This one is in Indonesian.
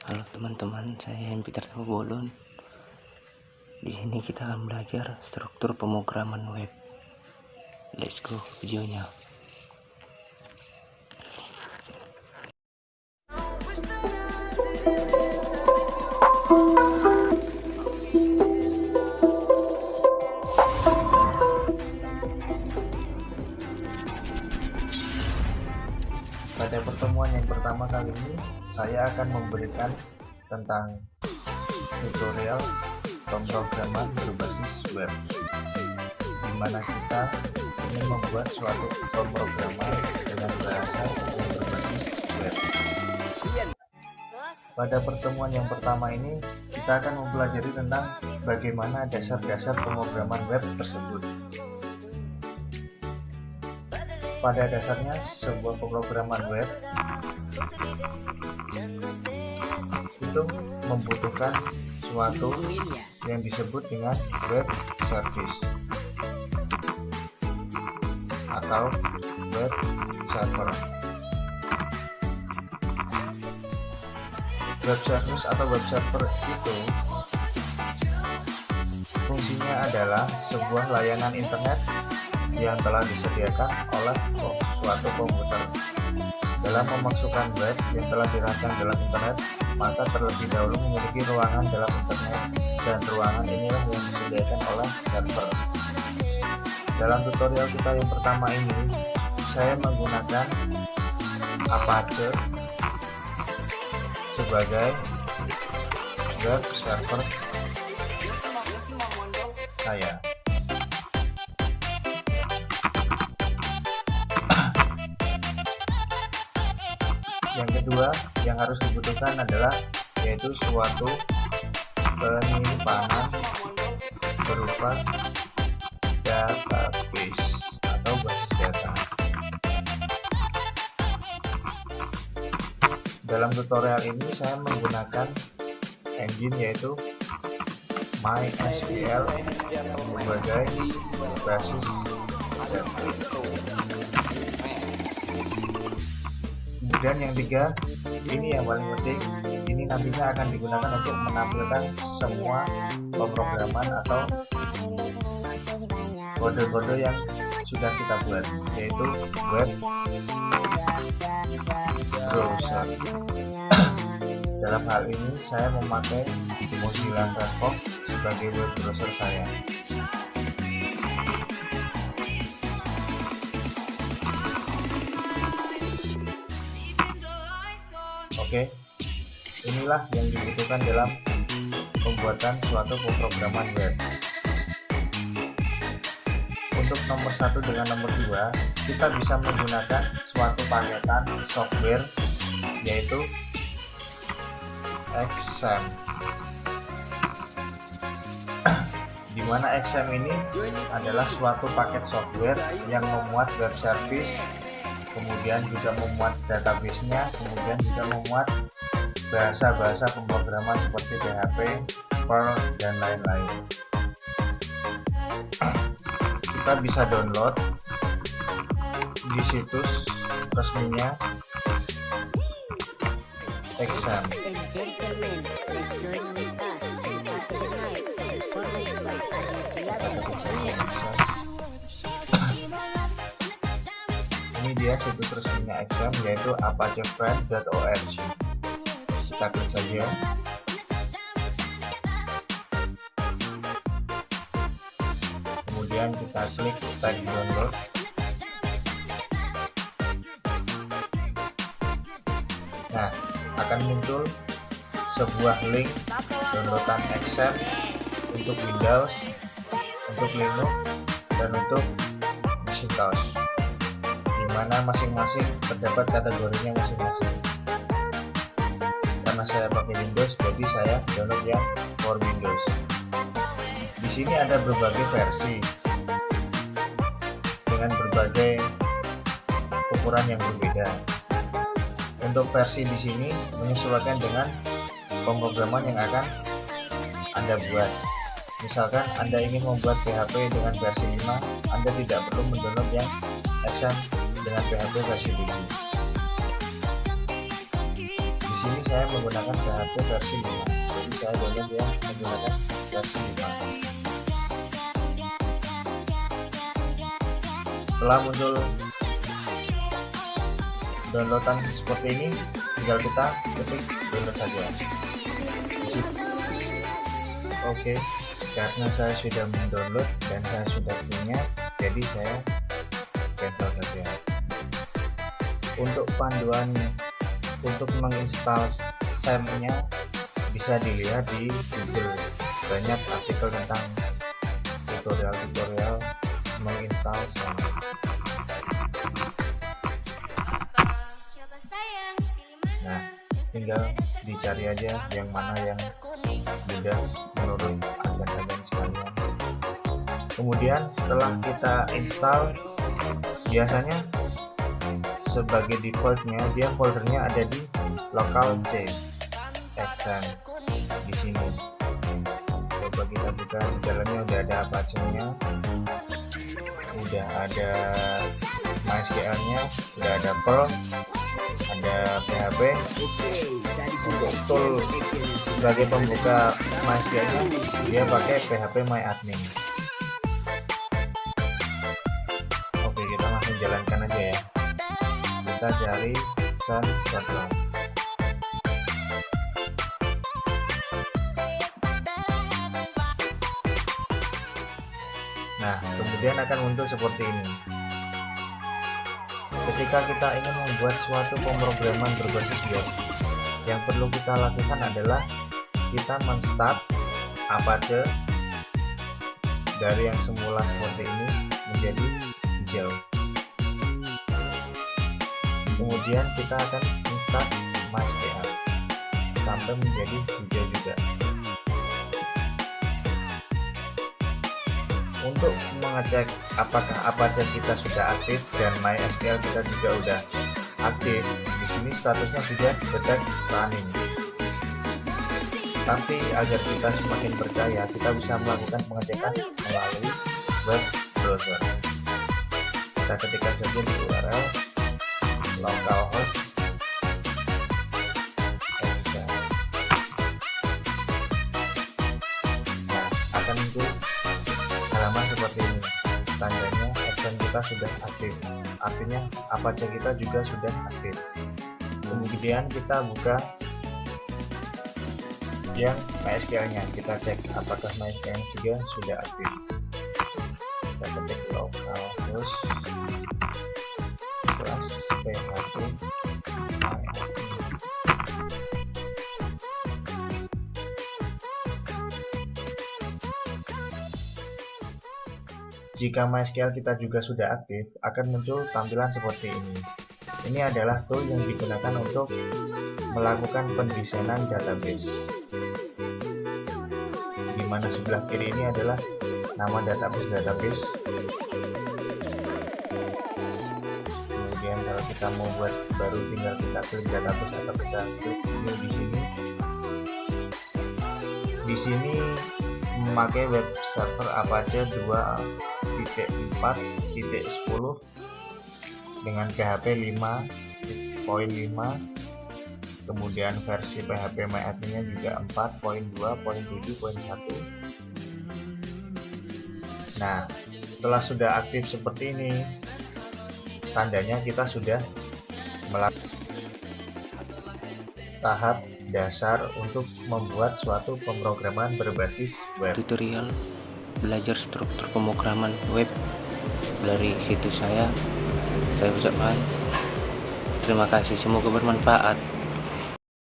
Halo teman-teman, saya Peter Bolon. Di sini kita akan belajar struktur pemrograman web. Let's go videonya. Pada pertemuan yang pertama kali ini, saya akan memberikan tentang tutorial pemrograman berbasis web, di mana kita ingin membuat suatu pemrograman dengan bahasa yang berbasis web. Pada pertemuan yang pertama ini, kita akan mempelajari tentang bagaimana dasar-dasar pemrograman web tersebut. Pada dasarnya, sebuah pemrograman web itu membutuhkan suatu yang disebut dengan web service atau web server. Web service atau web server itu fungsinya adalah sebuah layanan internet yang telah disediakan oleh suatu komputer. Dalam memasukkan web yang telah dirancang dalam internet, maka terlebih dahulu memiliki ruangan dalam internet, dan ruangan inilah yang disediakan oleh server. Dalam tutorial kita yang pertama ini, saya menggunakan Apache sebagai web server saya. Yang kedua yang harus dibutuhkan adalah yaitu suatu penyimpanan berupa database atau basis data. Dalam tutorial ini saya menggunakan engine yaitu MySQL sebagai basis data. Kemudian yang tiga, ini yang paling penting, ini nantinya akan digunakan untuk menampilkan semua pemrograman atau kode-kode yang sudah kita buat, yaitu web browser. Dalam hal ini saya memakai Mozilla Firefox sebagai web browser saya. Oke, inilah yang dibutuhkan dalam pembuatan suatu pemrograman web. Untuk nomor 1 dengan nomor 2, kita bisa menggunakan suatu paketan software yaitu XAMPP. Di mana XAMPP ini adalah suatu paket software yang memuat web service, kemudian juga memuat database-nya, kemudian juga memuat bahasa-bahasa pemrograman seperti PHP, Perl, dan lain-lain. Kita bisa download di situs resminya XAMPP. Ini dia situs resminya XAMPP, yaitu apachefriend.org. Kita klik saja. Kemudian kita klik tag download. Nah, akan muncul sebuah link downloadan XAMPP untuk Windows, untuk Linux, dan untuk Macintosh, dimana masing-masing terdapat kategorinya masing-masing. Karena saya pakai Windows, jadi saya download yang for Windows. Di sini ada berbagai versi dengan berbagai ukuran yang berbeda. Untuk versi di sini menyesuaikan dengan pemrograman yang akan Anda buat. Misalkan Anda ingin membuat PHP dengan versi 5, Anda tidak perlu mendownload yang XAMPP dengan PHP versi 7. Di sini saya menggunakan PHP versi 5, jadi saya download yang menggunakan versi 5. Setelah muncul downloadan seperti ini, tinggal kita ketik download saja. Oke, karena saya sudah mendownload dan saya sudah punya, jadi saya cancel saja. Untuk panduan untuk menginstal SAM-nya bisa dilihat di Google. Banyak artikel tentang tutorial menginstal SAM. Nah, tinggal dicari aja yang mana yang mudah menurut kalian sekalian. Kemudian setelah kita install, biasanya sebagai defaultnya dia foldernya ada di local C extend di sini. Coba kita buka, di dalamnya udah ada Apache-nya, udah ada MySQL-nya, udah ada Perl, ada PHP. Untuk tool sebagai pembuka MySQL-nya dia pakai PHP MyAdmin. Oke, kita langsung jalankan aja ya. Kita cari Sun Shuttle. Nah, kemudian akan muncul seperti ini. Ketika kita ingin membuat suatu pemrograman berbasis web, yang perlu kita lakukan adalah kita men-start Apache dari yang semula seperti ini menjadi hijau. Kemudian kita akan install MySQL sampai menjadi hijau juga. Untuk mengecek apakah Apache kita sudah aktif dan MySQL kita juga sudah aktif, di sini statusnya sudah detect running. Tapi agar kita semakin percaya, kita bisa melakukan pengecekan melalui web browser. Kita ketikkan saja di URL localhost excel. Nah, akan muncul halaman seperti ini, tandanya excel kita sudah aktif, artinya Apache kita juga sudah aktif. Kemudian kita buka yang MySQL-nya, kita cek apakah MySQL juga sudah aktif. Kita ketik localhost /php Jika MySQL kita juga sudah aktif, akan muncul tampilan seperti ini. Ini adalah tool yang digunakan untuk melakukan pendesainan database. Di mana sebelah kiri ini adalah nama database. Kemudian kalau kita mau buat baru, tinggal kita klik database atau kita klik new di sini. Di sini memakai web server Apache 2.4.10 dengan PHP 5.5, kemudian versi PHP MyAdmin-nya juga 4.2.7.1. Nah, setelah sudah aktif seperti ini, tandanya kita sudah melakukan tahap dasar untuk membuat suatu pemrograman berbasis web. Tutorial belajar struktur pemrograman web dari situs saya ucapkan terima kasih, semoga bermanfaat.